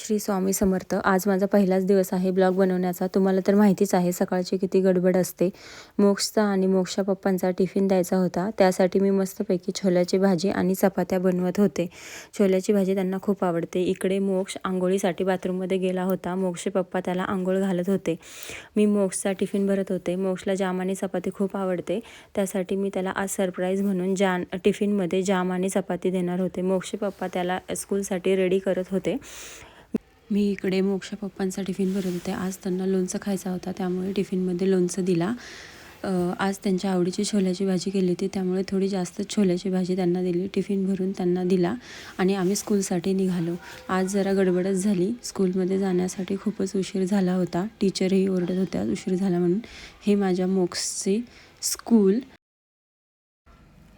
श्री स्वामी समर्थ. आज माझा पहिलाच दिवस आहे ब्लॉग बनवण्याचा. तुम्हाला तर माहितीच आहे सकाळची किती गडबड असते. मोक्षचा आणि मोक्षा पप्पांचा टिफिन द्यायचा होता. त्यासाठी मी मस्तपैकी छोल्याची भाजी आणि चपात्या बनवत होते. छोल्याची भाजी त्यांना खूप आवडते. इकडे मोक्ष आंघोळीसाठी बाथरूममध्ये गेला होता. मोक्षचे पप्पा त्याला आंघोळ घालत होते. मी मोक्षचा टिफिन भरत होते. मोक्षला जाम आणि चपाती खूप आवडते. त्यासाठी मी त्याला आज सरप्राईज म्हणून टिफिनमध्ये जाम आणि चपाती देणार होते. मोक्षचे पप्पा त्याला स्कूलसाठी रेडी करत होते. मी इकडे मोक्ष पप्पांचा टिफिन भरत होते. आज त्यांना लोणचं खायचा होता, त्यामुळे टिफिनमध्ये लोणचं दिला. आज त्यांच्या आवडीची छोल्याची भाजी केली होती, त्यामुळे थोडी जास्त छोल्याची भाजी त्यांना दिली. टिफिन भरून त्यांना दिला आणि आम्ही स्कूलसाठी निघालो. आज जरा गडबडच झाली. स्कूलमध्ये जाण्यासाठी खूपच उशीर झाला होता. टीचरही ओरडत होत्या उशीर झाला म्हणून. हे माझ्या मोक्षचे स्कूल.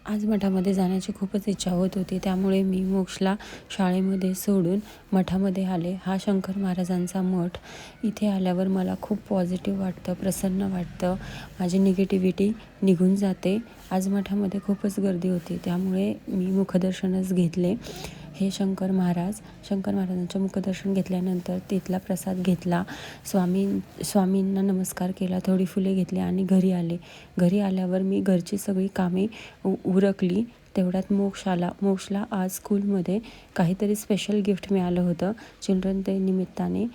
आज मठामध्ये जाण्याची खूपच इच्छा होत होती, त्यामुळे मी मोक्षला शाळेमध्ये सोडून मठामध्ये आले. हा शंकर महाराजांचा मठ. इथे आल्यावर मला खूप पॉझिटिव्ह वाटतं, प्रसन्न वाटतं. माझी निगेटिव्हिटी निघून जाते. आज मठामध्ये खूपच गर्दी होती, त्यामुळे मी मुखदर्शनच घेतले. हे शंकर महाराजांचं मुखदर्शन घेतल्यानंतर तिथला प्रसाद घेतला. स्वामींना नमस्कार केला, थोडी फुले घेतली आणि घरी आले. घरी आल्यावर मी घरची सगळी कामे उरकली. तेवढ्यात मोक्षला आज स्कूलमध्ये काहीतरी स्पेशल गिफ्ट मिळालं होतं. चिल्ड्रन डे निमित्ताने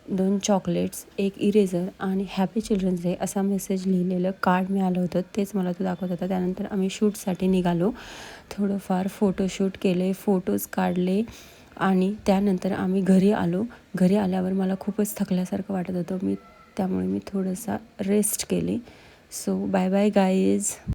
दोन चॉकलेट्स, एक इरेझर आणि हॅपी चिल्ड्रन्स डे असा मेसेज लिहिलेलं कार्ड मिळालं होतं. तेच मला तो दाखवत होता. त्यानंतर आम्ही शूटसाठी निघालो. थोडंफार फोटोशूट केले, फोटोज काढले आणि त्यानंतर आम्ही घरी आलो. घरी आल्यावर मला खूपच थकल्यासारखं वाटत होतं. त्यामुळे मी थोडासा रेस्ट केली. So bye bye guys.